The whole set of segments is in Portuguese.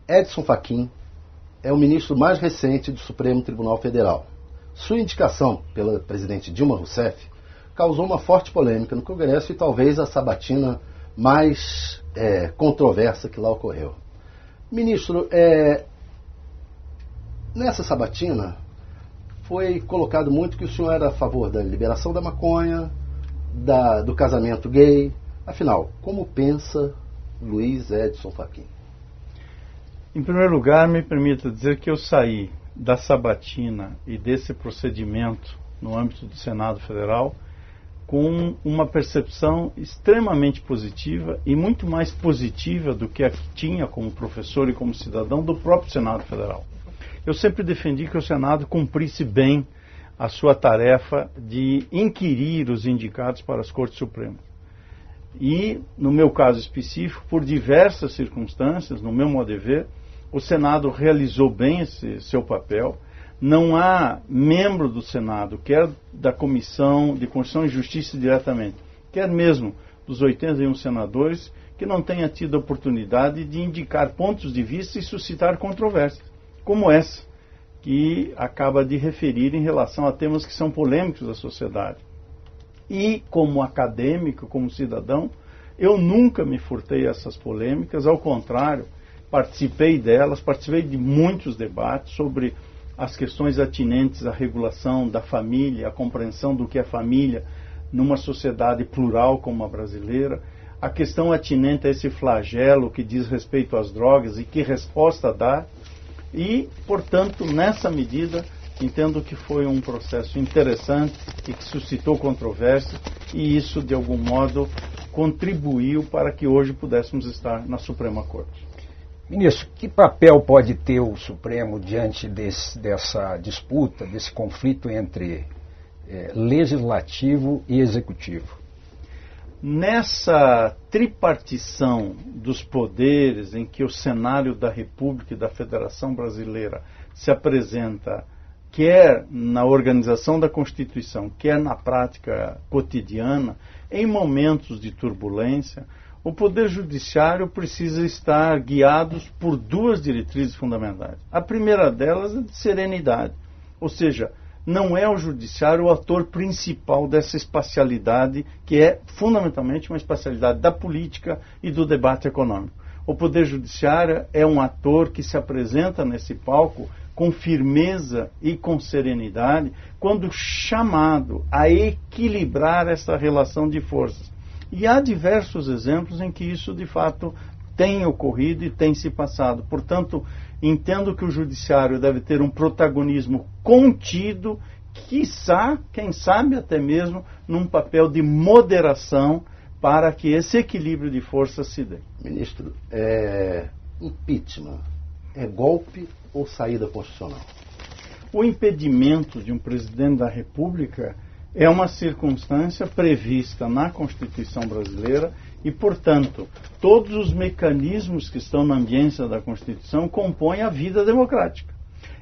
Edson Fachin é o ministro mais recente do Supremo Tribunal Federal. Sua indicação pela presidente Dilma Rousseff causou uma forte polêmica no Congresso e talvez a sabatina mais controversa que lá ocorreu. Ministro, nessa sabatina foi colocado muito que o senhor era a favor da liberação da maconha, do casamento gay. Afinal, como pensa Luiz Edson Fachin? Em primeiro lugar, me permita dizer que eu saí da sabatina e desse procedimento no âmbito do Senado Federal com uma percepção extremamente positiva e muito mais positiva do que a que tinha como professor e como cidadão do próprio Senado Federal. Eu sempre defendi que o Senado cumprisse bem a sua tarefa de inquirir os indicados para as Cortes Supremas. E, no meu caso específico, por diversas circunstâncias, no meu modo de ver, o Senado realizou bem esse seu papel. Não há membro do Senado, quer da Comissão de Constituição e Justiça diretamente, quer mesmo dos 81 senadores, que não tenha tido a oportunidade de indicar pontos de vista e suscitar controvérsias, como essa, que acaba de referir em relação a temas que são polêmicos da sociedade. E, como acadêmico, como cidadão, eu nunca me furtei a essas polêmicas, ao contrário, participei delas, participei de muitos debates sobre as questões atinentes à regulação da família, a compreensão do que é família numa sociedade plural como a brasileira, a questão atinente a esse flagelo que diz respeito às drogas e que resposta dar. E, portanto, nessa medida, entendo que foi um processo interessante e que suscitou controvérsia, e isso, de algum modo, contribuiu para que hoje pudéssemos estar na Suprema Corte. Ministro, que papel pode ter o Supremo diante dessa disputa, desse conflito entre legislativo e executivo? Nessa tripartição dos poderes em que o cenário da República e da Federação Brasileira se apresenta, quer na organização da Constituição, quer na prática cotidiana, em momentos de turbulência, o Poder Judiciário precisa estar guiado por duas diretrizes fundamentais. A primeira delas é de serenidade, ou seja, não é o Judiciário o ator principal dessa espacialidade, que é fundamentalmente uma espacialidade da política e do debate econômico. O Poder Judiciário é um ator que se apresenta nesse palco com firmeza e com serenidade, quando chamado a equilibrar essa relação de forças. E há diversos exemplos em que isso, de fato, tem ocorrido e tem se passado. Portanto, entendo que o Judiciário deve ter um protagonismo contido, quiçá, quem sabe até mesmo, num papel de moderação para que esse equilíbrio de forças se dê. Ministro, impeachment é golpe ou saída constitucional? O impedimento de um presidente da República é uma circunstância prevista na Constituição brasileira e, portanto, todos os mecanismos que estão na ambiência da Constituição compõem a vida democrática.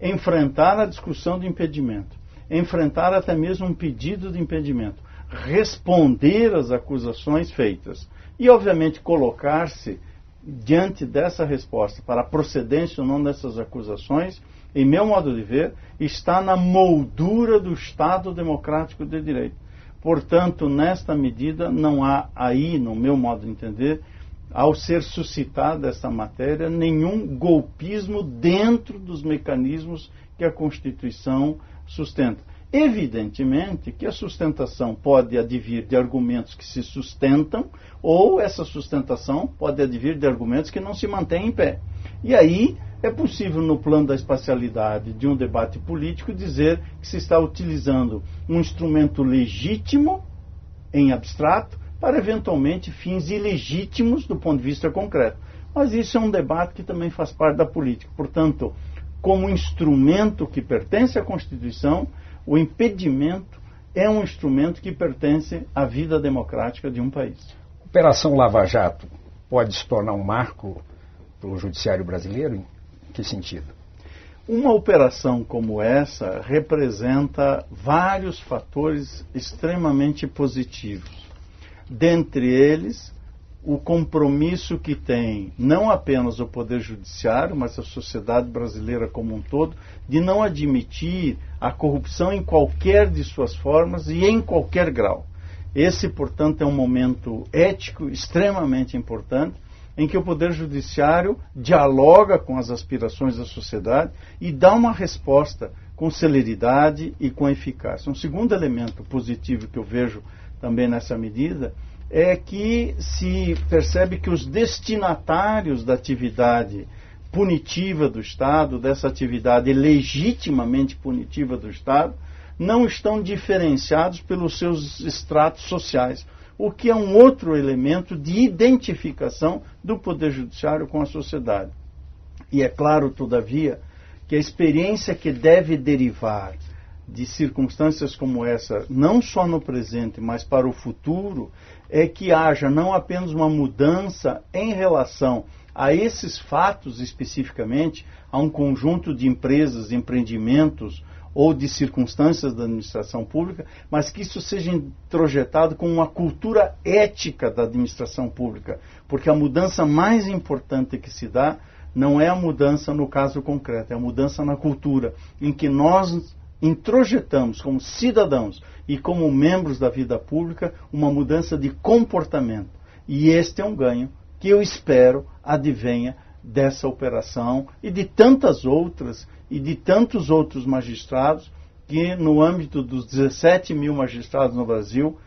Enfrentar a discussão do impedimento, enfrentar até mesmo um pedido de impedimento, responder às acusações feitas e, obviamente, colocar-se diante dessa resposta para a procedência ou não dessas acusações, em meu modo de ver, está na moldura do Estado Democrático de Direito. Portanto, nesta medida, não há aí, no meu modo de entender, ao ser suscitada esta matéria, nenhum golpismo dentro dos mecanismos que a Constituição sustenta. Evidentemente que a sustentação pode advir de argumentos que se sustentam, ou essa sustentação pode advir de argumentos que não se mantêm em pé. E aí é possível, no plano da espacialidade de um debate político, dizer que se está utilizando um instrumento legítimo, em abstrato, para eventualmente fins ilegítimos do ponto de vista concreto. Mas isso é um debate que também faz parte da política. Portanto, como instrumento que pertence à Constituição, o impedimento é um instrumento que pertence à vida democrática de um país. A Operação Lava Jato pode se tornar um marco para o judiciário brasileiro? Em que sentido? Uma operação como essa representa vários fatores extremamente positivos. Dentre eles, o compromisso que tem não apenas o Poder Judiciário, mas a sociedade brasileira como um todo, de não admitir a corrupção em qualquer de suas formas e em qualquer grau. Esse, portanto, é um momento ético extremamente importante, em que o Poder Judiciário dialoga com as aspirações da sociedade e dá uma resposta com celeridade e com eficácia. Um segundo elemento positivo que eu vejo também nessa medida é que se percebe que os destinatários da atividade punitiva do Estado, dessa atividade legitimamente punitiva do Estado, não estão diferenciados pelos seus estratos sociais, o que é um outro elemento de identificação do Poder Judiciário com a sociedade. E é claro, todavia, que a experiência que deve derivar de circunstâncias como essa, não só no presente, mas para o futuro, é que haja não apenas uma mudança em relação a esses fatos especificamente, a um conjunto de empresas, empreendimentos ou de circunstâncias da administração pública, mas que isso seja introjetado com uma cultura ética da administração pública, porque a mudança mais importante que se dá não é a mudança no caso concreto, é a mudança na cultura, em que nós introjetamos como cidadãos e como membros da vida pública uma mudança de comportamento. E este é um ganho que eu espero advenha dessa operação e de tantas outras e de tantos outros magistrados que no âmbito dos 17 mil magistrados no Brasil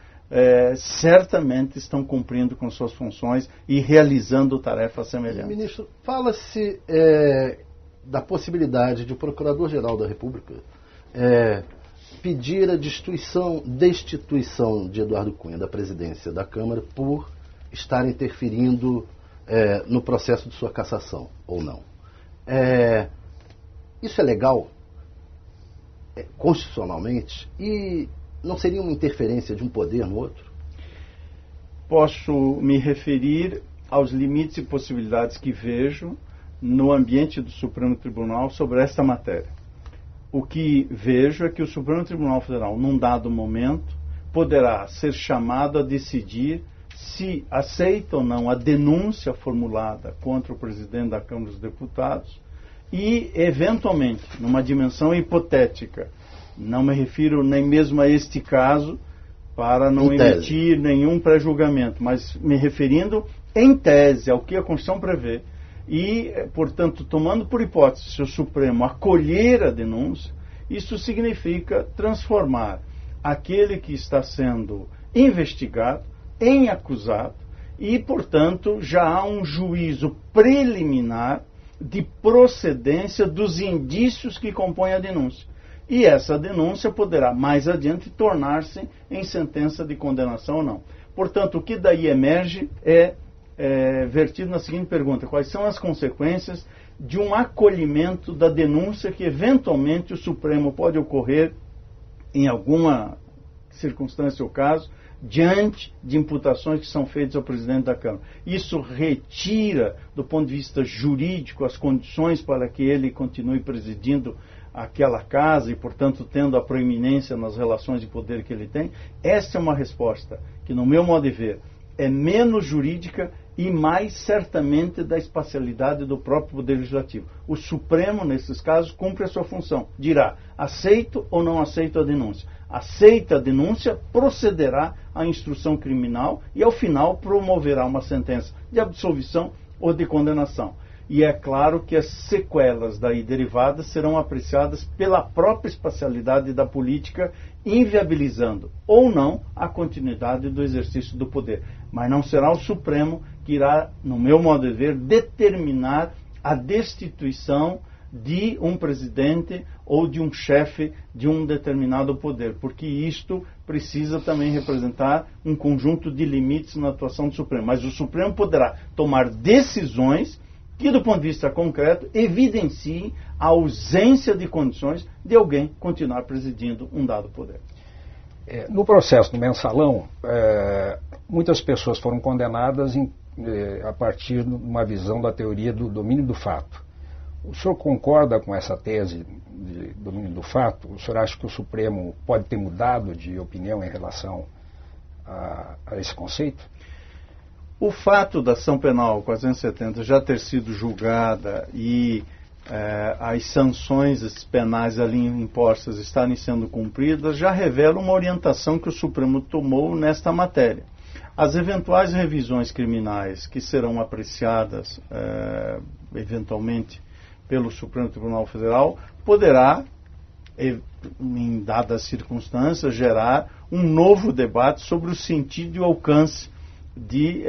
certamente estão cumprindo com suas funções e realizando tarefas semelhantes. Ministro, fala-se da possibilidade de o Procurador-Geral da República pedir a destituição de Eduardo Cunha da presidência da Câmara por estar interferindo no processo de sua cassação, ou não. Isso é legal, constitucionalmente, e não seria uma interferência de um poder no outro? Posso me referir aos limites e possibilidades que vejo no ambiente do Supremo Tribunal sobre esta matéria. O que vejo é que o Supremo Tribunal Federal, num dado momento, poderá ser chamado a decidir se aceita ou não a denúncia formulada contra o presidente da Câmara dos Deputados e, eventualmente, numa dimensão hipotética, não me refiro nem mesmo a este caso para não emitir nenhum pré-julgamento, mas me referindo em tese ao que a Constituição prevê e, portanto, tomando por hipótese se o Supremo acolher a denúncia, isso significa transformar aquele que está sendo investigado em acusado e, portanto, já há um juízo preliminar de procedência dos indícios que compõem a denúncia. E essa denúncia poderá, mais adiante, tornar-se em sentença de condenação ou não. Portanto, o que daí emerge é vertido na seguinte pergunta: quais são as consequências de um acolhimento da denúncia que, eventualmente, o Supremo pode ocorrer, em alguma circunstância ou caso, diante de imputações que são feitas ao presidente da Câmara. Isso retira, do ponto de vista jurídico, as condições para que ele continue presidindo aquela casa e, portanto, tendo a proeminência nas relações de poder que ele tem. Essa é uma resposta que, no meu modo de ver, é menos jurídica e mais certamente da espacialidade do próprio Poder Legislativo. O Supremo, nesses casos, cumpre a sua função. Dirá, aceito ou não aceito a denúncia. Aceita a denúncia, procederá à instrução criminal e, ao final, promoverá uma sentença de absolvição ou de condenação. E é claro que as sequelas daí derivadas serão apreciadas pela própria espacialidade da política, inviabilizando ou não a continuidade do exercício do poder. Mas não será o Supremo que irá, no meu modo de ver, determinar a destituição de um presidente ou de um chefe de um determinado poder, porque isto precisa também representar um conjunto de limites na atuação do Supremo. Mas o Supremo poderá tomar decisões que, do ponto de vista concreto, evidenciem a ausência de condições de alguém continuar presidindo um dado poder. No processo do Mensalão, muitas pessoas foram condenadas a partir de uma visão da teoria do domínio do fato. O senhor concorda com essa tese de domínio do fato? O senhor acha que o Supremo pode ter mudado de opinião em relação a esse conceito? O fato da ação penal 470 já ter sido julgada e as sanções penais ali impostas estarem sendo cumpridas já revela uma orientação que o Supremo tomou nesta matéria. As eventuais revisões criminais que serão apreciadas eventualmente pelo Supremo Tribunal Federal poderá, em dadas circunstâncias, gerar um novo debate sobre o sentido e o alcance de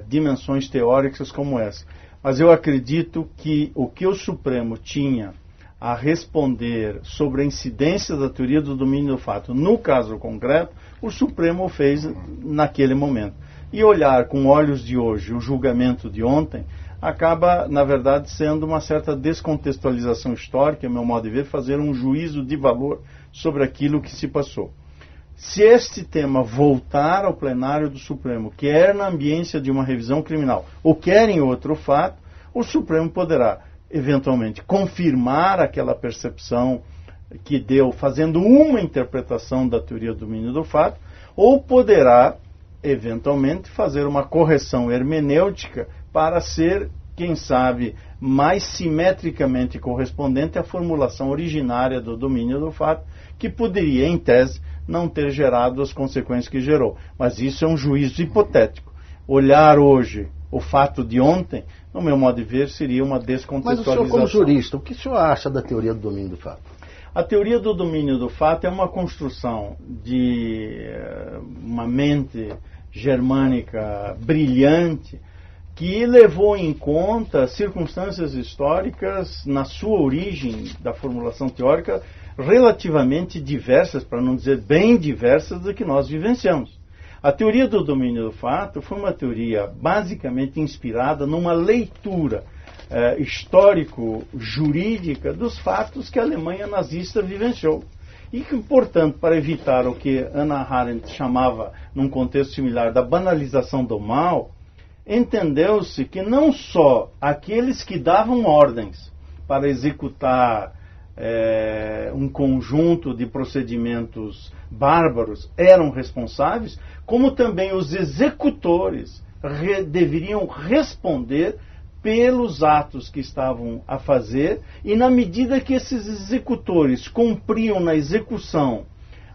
dimensões teóricas como essa. Mas eu acredito que o que o Supremo tinha a responder sobre a incidência da teoria do domínio do fato no caso concreto, o Supremo fez naquele momento. E olhar com olhos de hoje o julgamento de ontem acaba, na verdade, sendo uma certa descontextualização histórica, a meu modo de ver, fazer um juízo de valor sobre aquilo que se passou. Se este tema voltar ao plenário do Supremo, quer na ambiência de uma revisão criminal, ou quer em outro fato, o Supremo poderá, eventualmente, confirmar aquela percepção que deu, fazendo uma interpretação da teoria do domínio do fato, ou poderá, eventualmente, fazer uma correção hermenêutica para ser, quem sabe, mais simetricamente correspondente à formulação originária do domínio do fato, que poderia, em tese, não ter gerado as consequências que gerou. Mas isso é um juízo hipotético. Olhar hoje o fato de ontem, no meu modo de ver, seria uma descontextualização. Mas o senhor, como jurista, o que o senhor acha da teoria do domínio do fato? A teoria do domínio do fato é uma construção de uma mente germânica brilhante que levou em conta circunstâncias históricas na sua origem da formulação teórica relativamente diversas, para não dizer bem diversas, do que nós vivenciamos. A teoria do domínio do fato foi uma teoria basicamente inspirada numa leitura histórico-jurídica dos fatos que a Alemanha nazista vivenciou. E que, portanto, para evitar o que Hannah Arendt chamava, num contexto similar, da banalização do mal, entendeu-se que não só aqueles que davam ordens para executar um conjunto de procedimentos bárbaros eram responsáveis, como também os executores deveriam responder pelos atos que estavam a fazer, e na medida que esses executores cumpriam na execução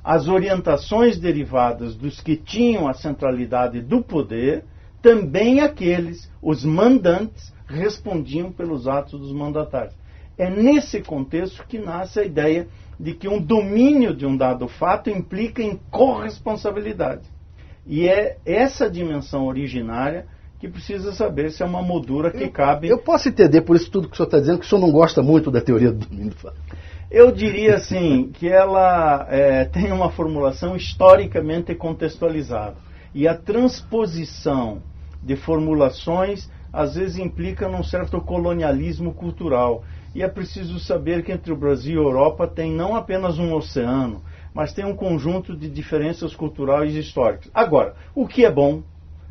as orientações derivadas dos que tinham a centralidade do poder, também aqueles, os mandantes, respondiam pelos atos dos mandatários. É nesse contexto que nasce a ideia de que um domínio de um dado fato implica em corresponsabilidade. E é essa dimensão originária que precisa saber se é uma moldura que cabe... Eu posso entender, por isso tudo que o senhor está dizendo, que o senhor não gosta muito da teoria do domínio do fato. Eu diria, assim, que ela tem uma formulação historicamente contextualizada. E a transposição de formulações, às vezes, implica num certo colonialismo cultural. E é preciso saber que entre o Brasil e a Europa tem não apenas um oceano, mas tem um conjunto de diferenças culturais e históricas. Agora, o que é bom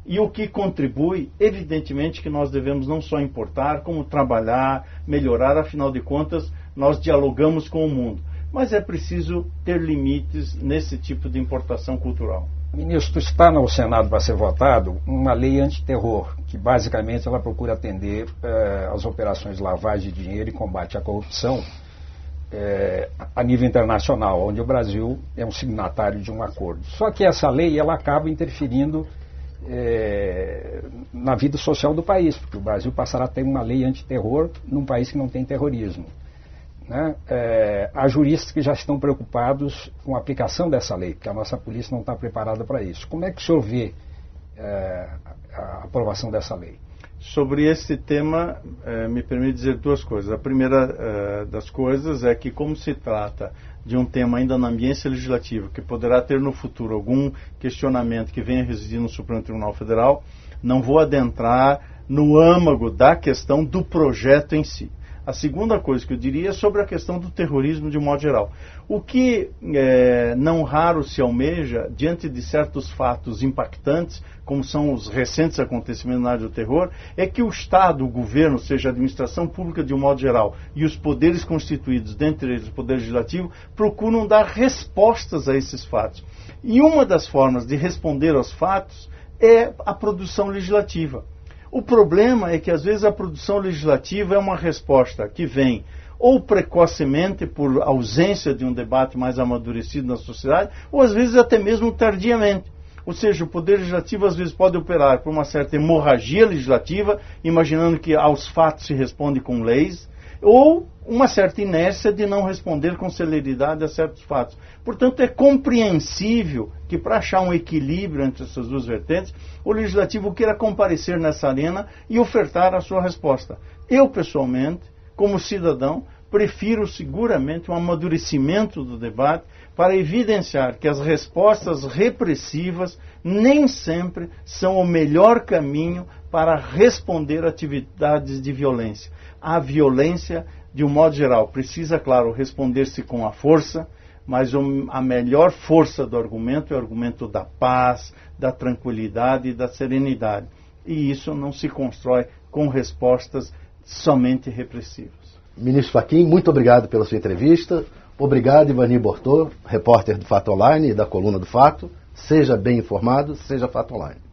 e o que contribui, evidentemente que nós devemos não só importar, como trabalhar, melhorar, afinal de contas, nós dialogamos com o mundo. Mas é preciso ter limites nesse tipo de importação cultural. Ministro, está no Senado para ser votado uma lei antiterror, que basicamente ela procura atender às operações de lavagem de dinheiro e combate à corrupção a nível internacional, onde o Brasil é um signatário de um acordo. Só que essa lei ela acaba interferindo na vida social do país, porque o Brasil passará a ter uma lei antiterror num país que não tem terrorismo. Né? Há juristas que já estão preocupados com a aplicação dessa lei, porque a nossa polícia não está preparada para isso. Como é que o senhor vê a aprovação dessa lei? Sobre esse tema, me permite dizer duas coisas. A primeira das coisas é que, como se trata de um tema ainda na ambiência legislativa, que poderá ter no futuro algum questionamento que venha residir no Supremo Tribunal Federal, não vou adentrar no âmago da questão do projeto em si. A segunda coisa que eu diria é sobre a questão do terrorismo de um modo geral. O que não raro se almeja, diante de certos fatos impactantes, como são os recentes acontecimentos na área do terror, é que o Estado, o governo, ou seja, a administração pública de um modo geral, e os poderes constituídos, dentre eles o Poder Legislativo, procuram dar respostas a esses fatos. E uma das formas de responder aos fatos é a produção legislativa. O problema é que às vezes a produção legislativa é uma resposta que vem ou precocemente por ausência de um debate mais amadurecido na sociedade, ou às vezes até mesmo tardiamente. Ou seja, o Poder Legislativo às vezes pode operar por uma certa hemorragia legislativa, imaginando que aos fatos se responde com leis, ou uma certa inércia de não responder com celeridade a certos fatos. Portanto, é compreensível que para achar um equilíbrio entre essas duas vertentes, o Legislativo queira comparecer nessa arena e ofertar a sua resposta. Eu, pessoalmente, como cidadão, prefiro seguramente um amadurecimento do debate para evidenciar que as respostas repressivas nem sempre são o melhor caminho para responder a atividades de violência. A violência, de um modo geral, precisa, claro, responder-se com a força, mas a melhor força do argumento é o argumento da paz, da tranquilidade e da serenidade. E isso não se constrói com respostas somente repressivas. Ministro Fachin, muito obrigado pela sua entrevista. Obrigado, Ivani Bortô, repórter do Fato Online e da Coluna do Fato. Seja bem informado, seja Fato Online.